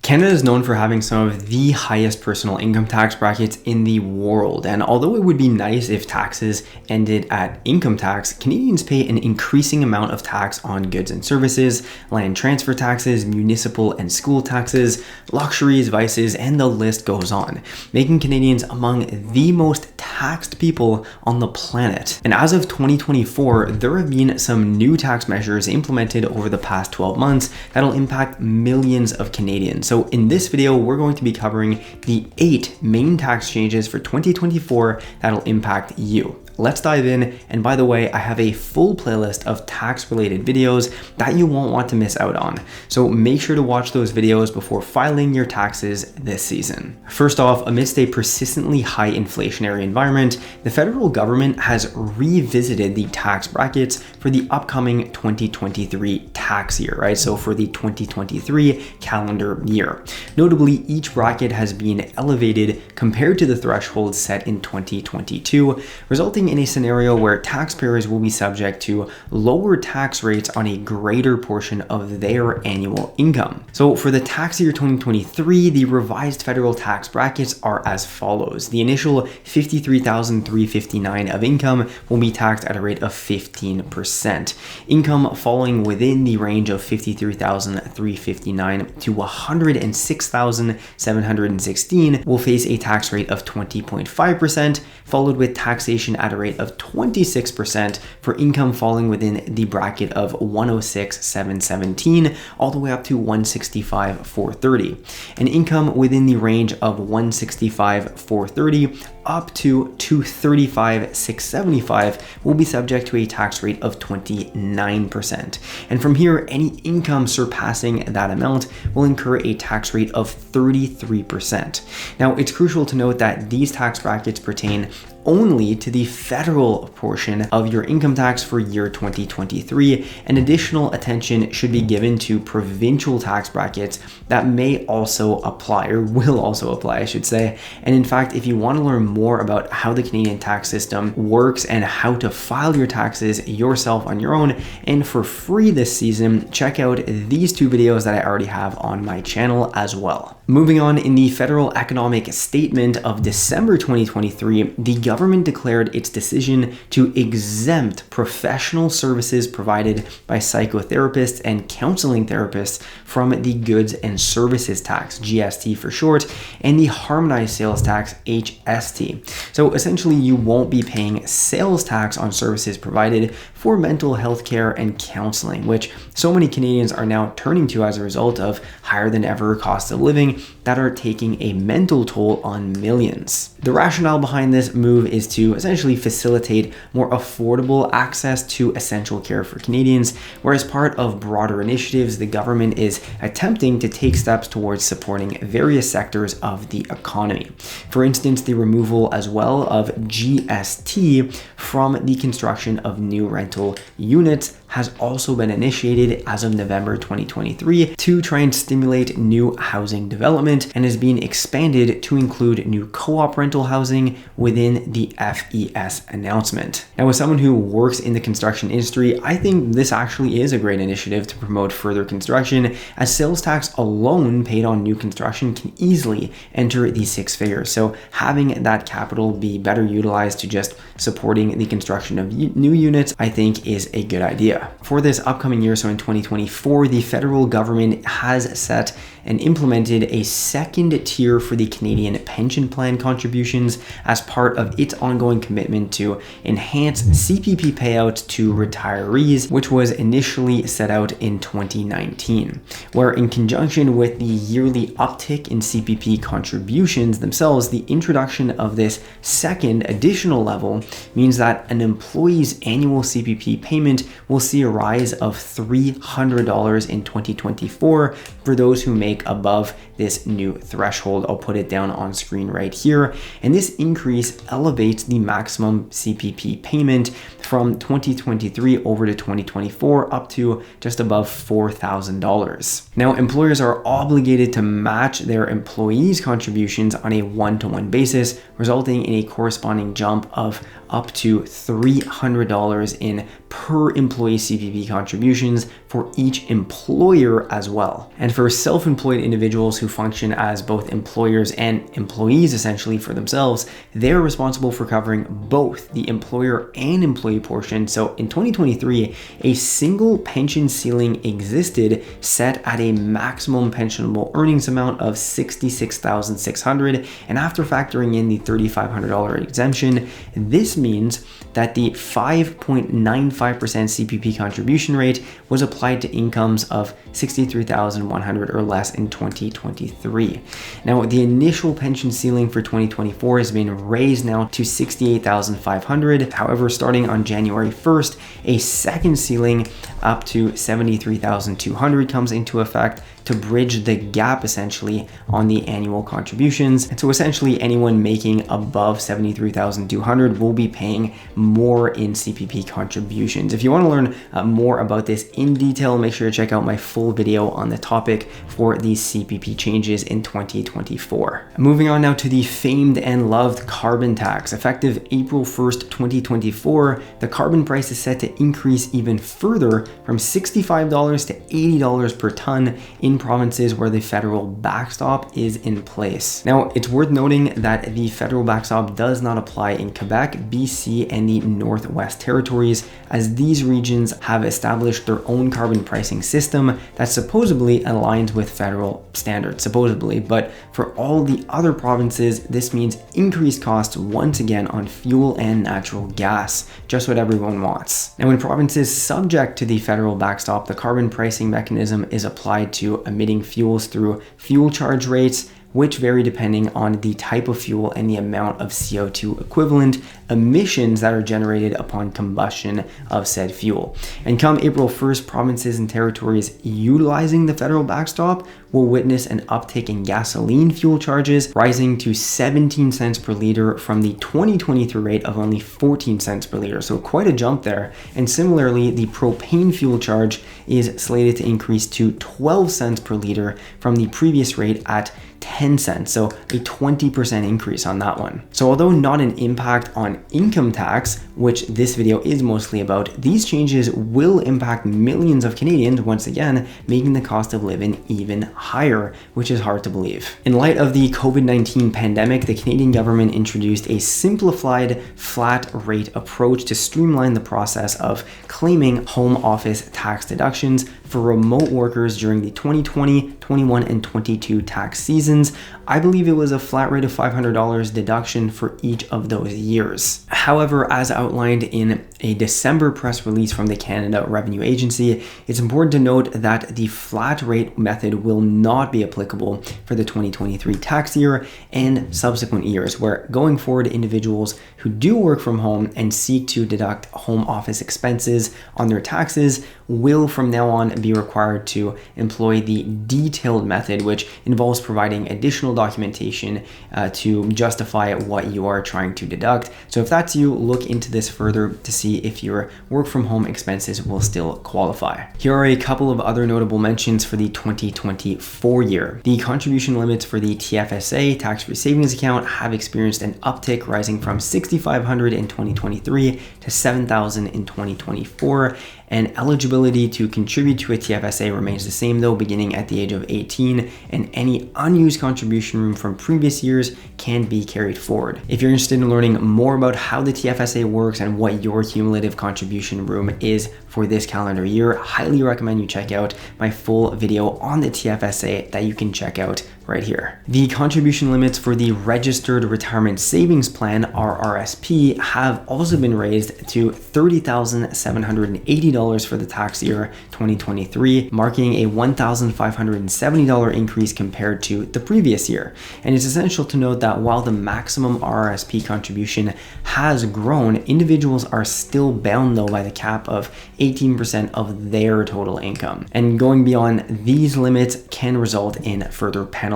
Canada is known for having some of the highest personal income tax brackets in the world, and although it would be nice if taxes ended at income tax, Canadians pay an increasing amount of tax on goods and services, land transfer taxes, municipal and school taxes, luxuries, vices, and the list goes on, making Canadians among the most taxed people on the planet. And as of 2024, there have been some new tax measures implemented over the past 12 months that'll impact millions of Canadians. So in this video, we're going to be covering the 8 main tax changes for 2024 that'll impact you. Let's dive in. And by the way, I have a full playlist of tax related videos that you won't want to miss out on. So make sure to watch those videos before filing your taxes this season. First off, amidst a persistently high inflationary environment, the federal government has revisited the tax brackets for the upcoming 2023 tax year, right? So for the 2023 calendar year. Notably, each bracket has been elevated compared to the threshold set in 2022, resulting in a scenario where taxpayers will be subject to lower tax rates on a greater portion of their annual income. So for the tax year 2023, the revised federal tax brackets are as follows. The initial $53,359 of income will be taxed at a rate of 15%. Income falling within the range of $53,359 to $106,716 will face a tax rate of 20.5%, followed with taxation at a rate of 26% for income falling within the bracket of 106,717 all the way up to 165,430. And income within the range of 165,430 up to 235,675 will be subject to a tax rate of 29%. And from here, any income surpassing that amount will incur a tax rate of 33%. Now, it's crucial to note that these tax brackets pertain only to the federal portion of your income tax for year 2023, and additional attention should be given to provincial tax brackets that may also apply, or will also apply, I should say. And in fact, if you want to learn more about how the Canadian tax system works and how to file your taxes yourself on your own and for free this season, check out these 2 videos that I already have on my channel as well. Moving on, in the federal economic statement of December 2023, the government declared its decision to exempt professional services provided by psychotherapists and counseling therapists from the goods and services tax, GST for short, and the harmonized sales tax, HST. So essentially, you won't be paying sales tax on services provided for mental health care and counseling, which so many Canadians are now turning to as a result of higher than ever costs of living that are taking a mental toll on millions. The rationale behind this move is to essentially facilitate more affordable access to essential care for Canadians, where as part of broader initiatives, the government is attempting to take steps towards supporting various sectors of the economy. For instance, the removal as well of GST from the construction of new rental units has also been initiated as of November 2023 to try and stimulate new housing development, and is being expanded to include new co-op rental housing within the FES announcement. Now, as someone who works in the construction industry, I think this actually is a great initiative to promote further construction, as sales tax alone paid on new construction can easily enter the 6 figures. So having that capital be better utilized to just supporting the construction of new units, I think is a good idea. For this upcoming year, so in 2024, the federal government has set and implemented a second tier for the Canadian pension plan contributions as part of its ongoing commitment to enhance CPP payouts to retirees, which was initially set out in 2019, where in conjunction with the yearly uptick in CPP contributions themselves, the introduction of this second additional level means that an employee's annual CPP payment will see a rise of $300 in 2024 for those who make above this new threshold. I'll put it down on screen right here. And this increase elevates the maximum CPP payment from 2023 over to 2024 up to just above $4,000. Now, employers are obligated to match their employees' contributions on a one-to-one basis, resulting in a corresponding jump of up to $300 in per employee CPP contributions for each employer as well. And for self-employed individuals who function as both employers and employees essentially for themselves, they're responsible for covering both the employer and employee portion. So in 2023, a single pension ceiling existed set at a maximum pensionable earnings amount of $66,600, and after factoring in the $3,500 exemption, this means that the 5.95% CPP contribution rate was applied to incomes of $63,100 or less in 2023. Now, the initial pension ceiling for 2024 has been raised now to $68,500. However, starting on January 1st, a second ceiling up to $73,200 comes into effect to bridge the gap essentially on the annual contributions. And so essentially anyone making above $73,200 will be paying more in CPP contributions. If you want to learn more about this in detail, make sure to check out my full video on the topic for these CPP changes in 2024. Moving on now to the famed and loved carbon tax. Effective April 1st, 2024, the carbon price is set to increase even further from $65 to $80 per ton in provinces where the federal backstop is in place. Now, it's worth noting that the federal backstop does not apply in Quebec, BC, and the Northwest Territories, as these regions have established their own carbon pricing system that supposedly aligns with federal standards, supposedly, but for all the other provinces, this means increased costs once again on fuel and natural gas, just what everyone wants. Now, in provinces subject to the federal backstop, the carbon pricing mechanism is applied to emitting fuels through fuel charge rates, which vary depending on the type of fuel and the amount of CO2 equivalent emissions that are generated upon combustion of said fuel. And come April 1st, provinces and territories utilizing the federal backstop will witness an uptick in gasoline fuel charges, rising to 17 cents per liter from the 2023 rate of only 14 cents per liter. So quite a jump there. And similarly, the propane fuel charge is slated to increase to 12 cents per liter from the previous rate at 10 cents, so a 20% increase on that one. So although not an impact on income tax, which this video is mostly about, these changes will impact millions of Canadians, once again, making the cost of living even higher, which is hard to believe. In light of the COVID-19 pandemic, the Canadian government introduced a simplified flat rate approach to streamline the process of claiming home office tax deductions for remote workers during the 2020, 21, and 22 tax seasons. I believe it was a flat rate of $500 deduction for each of those years. However, as outlined in a December press release from the Canada Revenue Agency, it's important to note that the flat rate method will not be applicable for the 2023 tax year and subsequent years, where going forward, individuals who do work from home and seek to deduct home office expenses on their taxes will from now on be required to employ the detailed method, which involves providing additional documentation to justify what you are trying to deduct. So if that's you, look into this further to see if your work from home expenses will still qualify. Here are a couple of other notable mentions for the 2024 year. The contribution limits for the TFSA, tax-free savings account, have experienced an uptick, rising from $6,500 in 2023 to $7,000 in 2024. And eligibility to contribute to a TFSA remains the same though, beginning at the age of 18, and any unused contribution room from previous years can be carried forward. If you're interested in learning more about how the TFSA works and what your cumulative contribution room is for this calendar year, I highly recommend you check out my full video on the TFSA that you can check out right here. The contribution limits for the Registered Retirement Savings Plan, RRSP, have also been raised to $30,780 for the tax year 2023, marking a $1,570 increase compared to the previous year. And it's essential to note that while the maximum RRSP contribution has grown, individuals are still bound though by the cap of 18% of their total income. And going beyond these limits can result in further penalties.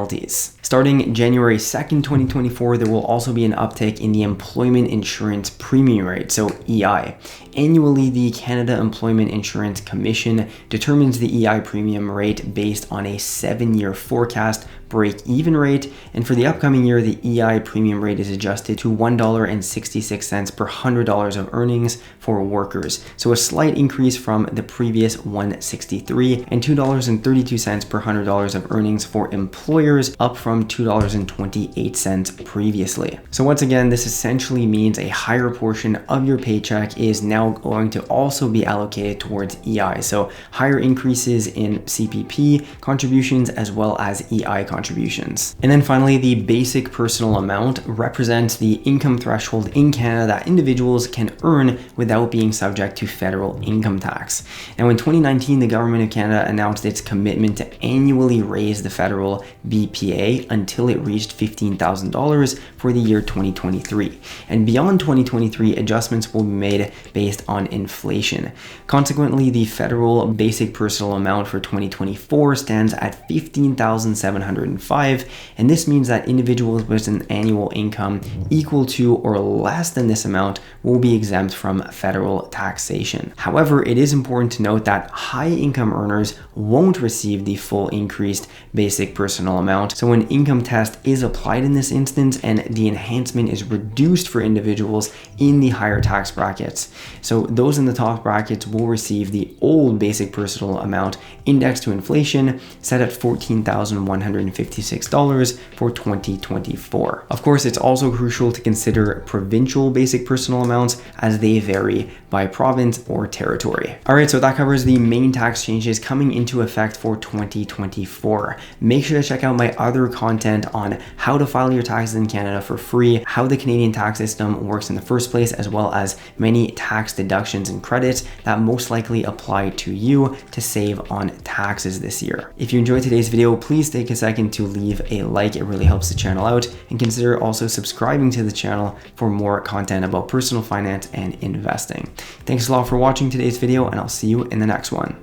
Starting January 2nd, 2024, there will also be an uptick in the employment insurance premium rate, so EI. Annually, the Canada Employment Insurance Commission determines the EI premium rate based on a 7-year forecast break-even rate, and for the upcoming year, the EI premium rate is adjusted to $1.66 per $100 of earnings for workers, so a slight increase from the previous $1.63 and $2.32 per $100 of earnings for employers, up from $2.28 previously. So once again, this essentially means a higher portion of your paycheck is now going to also be allocated towards EI, so higher increases in CPP contributions as well as EI contributions. And then finally, the basic personal amount represents the income threshold in Canada that individuals can earn without being subject to federal income tax. Now, in 2019, the government of Canada announced its commitment to annually raise the federal BPA until it reached $15,000 for the year 2023. And beyond 2023, adjustments will be made based on inflation. Consequently, the federal basic personal amount for 2024 stands at $15,705, and this means that individuals with an annual income equal to or less than this amount will be exempt from federal taxation. However, it is important to note that high income earners won't receive the full increased basic personal amount, so an income test is applied in this instance and the enhancement is reduced for individuals in the higher tax brackets. So those in the top brackets will receive the old basic personal amount indexed to inflation, set at $14,156 for 2024. Of course, it's also crucial to consider provincial basic personal amounts as they vary by province or territory. All right, so that covers the main tax changes coming into effect for 2024. Make sure to check out my other content on how to file your taxes in Canada for free, how the Canadian tax system works in the first place, as well as many tax deductions and credits that most likely apply to you to save on taxes this year. If you enjoyed today's video, please take a second to leave a like. It really helps the channel out, and consider also subscribing to the channel for more content about personal finance and investing. Thanks a lot for watching today's video, and I'll see you in the next one.